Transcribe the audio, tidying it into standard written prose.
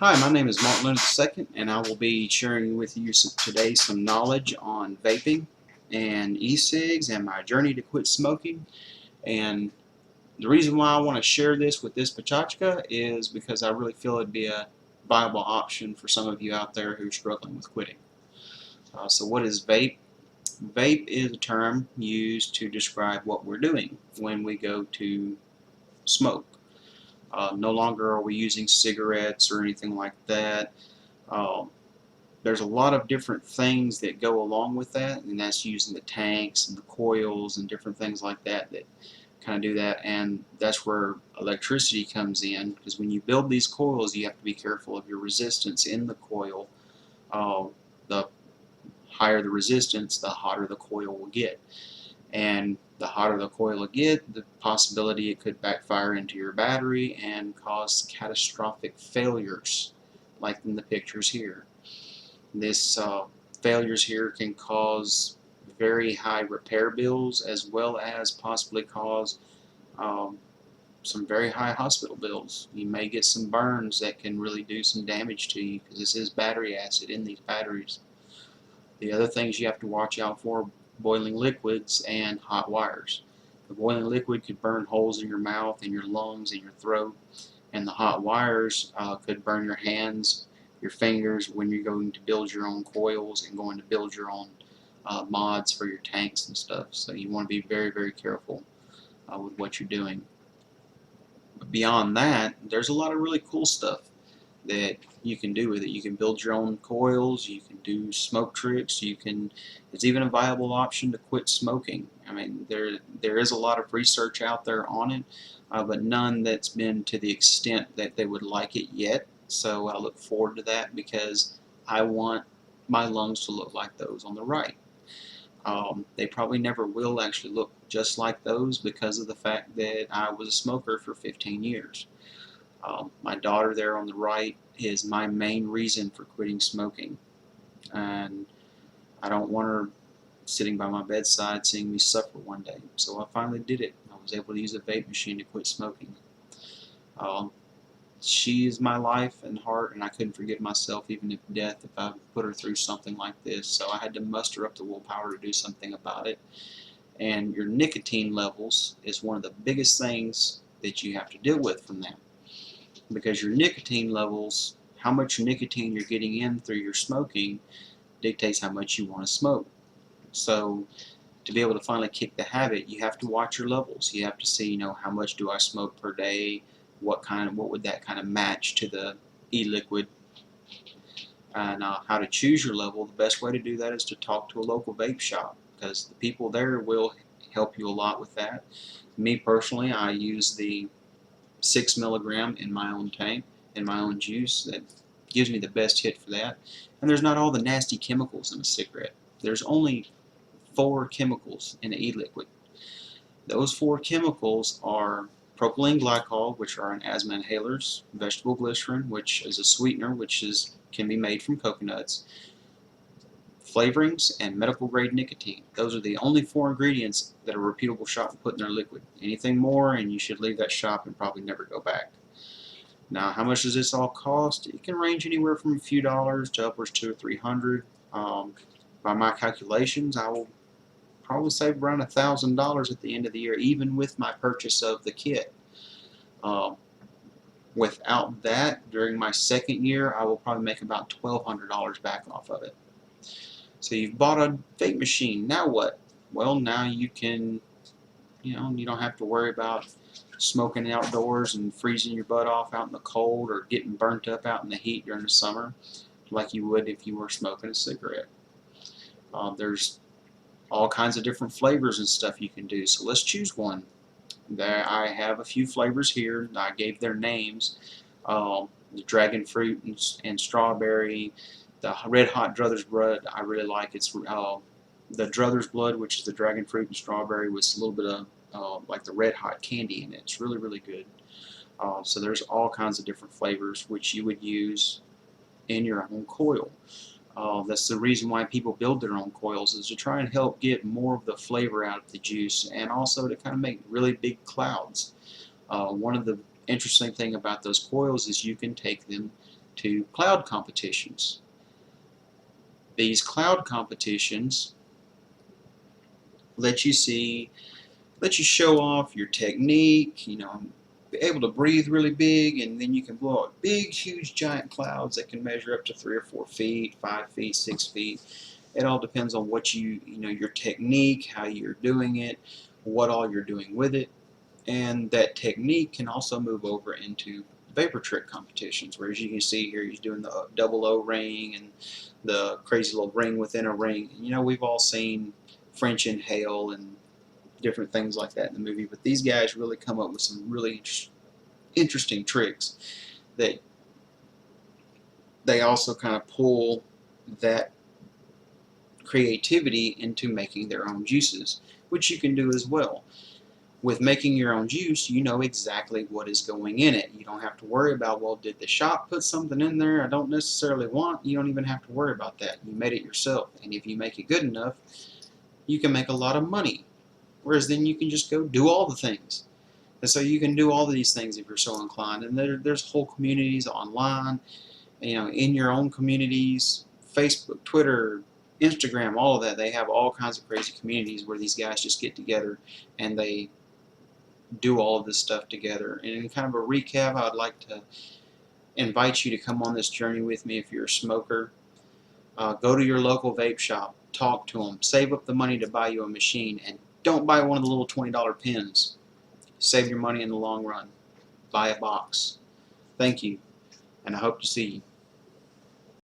Hi, my name is Martin Leonard II, and I will be sharing with you today some knowledge on vaping and e-cigs and my journey to quit smoking. And the reason why I want to share this with this Pecha is because I really feel it'd be a viable option for some of you out there who are struggling with quitting. So what is vape? Vape is a term used to describe what we're doing when we go to smoke. No longer are we using cigarettes or anything like that. Um, there's a lot of different things that go along with that, and that's using the tanks and the coils and different things like that that kind of do that. And that's where electricity comes in, because when you build these coils, you have to be careful of your resistance in the coil. The higher the resistance, the hotter the coil will get. And the hotter the coil will get, the possibility it could backfire into your battery and cause catastrophic failures, like in the pictures here. This failures here can cause very high repair bills, as well as possibly cause um, some very high hospital bills. You may get some burns that can really do some damage to you, because this is battery acid in these batteries. The other things you have to watch out for: boiling liquids and hot wires. The boiling liquid could burn holes in your mouth and your lungs and your throat, and the hot wires could burn your hands, your fingers when you're going to build your own coils and going to build your own mods for your tanks and stuff. So you want to be very, very careful with what you're doing. But beyond that, there's a lot of really cool stuff that you can do with it. You can build your own coils, you can do smoke tricks, it's even a viable option to quit smoking. I mean, there is a lot of research out there on it, but none that's been to the extent that they would like it yet. So I look forward to that, because I want my lungs to look like those on the right. They probably never will actually look just like those, because of the fact that I was a smoker for 15 years. My daughter there on the right is my main reason for quitting smoking, and I don't want her sitting by my bedside seeing me suffer one day. So I finally did it. I was able to use a vape machine to quit smoking. Um, she is my life and heart, and I couldn't forgive myself, even if death, if I put her through something like this. So I had to muster up the willpower to do something about it. And your nicotine levels is one of the biggest things that you have to deal with from that, because your nicotine levels, how much nicotine you're getting in through your smoking, dictates how much you want to smoke. So to be able to finally kick the habit, you have to watch your levels. You have to see, how much do I smoke per day? What would that kind of match to the e-liquid? And how to choose your level. The best way to do that is to talk to a local vape shop, because the people there will help you a lot with that. Me personally, I use the 6 milligram in my own tank, in my own juice. That gives me the best hit for that. And there's not all the nasty chemicals in a cigarette. There's only 4 chemicals in an e-liquid. Those 4 chemicals are propylene glycol, which are in asthma inhalers; vegetable glycerin, which is a sweetener, can be made from coconuts; flavorings; and medical grade nicotine. Those are the only 4 ingredients that a reputable shop will put in their liquid. Anything more, and you should leave that shop and probably never go back. Now, how much does this all cost? It can range anywhere from a few dollars to upwards to $300. By my calculations, I will probably save around $1,000 at the end of the year, even with my purchase of the kit. Um, Without that, during my second year, I will probably make about $1,200 back off of it. So you've bought a vape machine. Now what? Well, now you can, you don't have to worry about smoking outdoors and freezing your butt off out in the cold, or getting burnt up out in the heat during the summer, like you would if you were smoking a cigarette. There's all kinds of different flavors and stuff you can do. So let's choose one. There, I have a few flavors here. I gave their names. The dragon fruit and strawberry. The red hot Druthers Blood, I really like. It's the Druthers Blood, which is the dragon fruit and strawberry, with a little bit of like the red hot candy in it. It's really, really good. So there's all kinds of different flavors which you would use in your own coil. That's the reason why people build their own coils, is to try and help get more of the flavor out of the juice, and also to kind of make really big clouds. One of the interesting thing about those coils is you can take them to cloud competitions. These cloud competitions let you show off your technique, be able to breathe really big, and then you can blow out big, huge, giant clouds that can measure up to 3 or 4 feet, 5 feet, 6 feet. It all depends on what your technique, how you're doing it, what all you're doing with it. And that technique can also move over into vapor trick competitions, where as you can see here, he's doing the double O ring and the crazy little ring within a ring. And, we've all seen French inhale and different things like that in the movie, but these guys really come up with some really interesting tricks that they also kind of pull that creativity into making their own juices, which you can do as well. With making your own juice, you know exactly what is going in it. You don't have to worry about, well, did the shop put something in there I don't necessarily want? You don't even have to worry about that. You made it yourself, and if you make it good enough, you can make a lot of money. Whereas then you can just go do all the things. And so you can do all of these things if you're so inclined. And there's whole communities online, in your own communities, Facebook, Twitter, Instagram, all of that. They have all kinds of crazy communities where these guys just get together and they do all of this stuff together. And in kind of a recap, I would like to invite you to come on this journey with me if you're a smoker. Go to your local vape shop, talk to them, save up the money to buy you a machine, and don't buy one of the little $20 pens. Save your money in the long run. Buy a box. Thank you, and I hope to see you.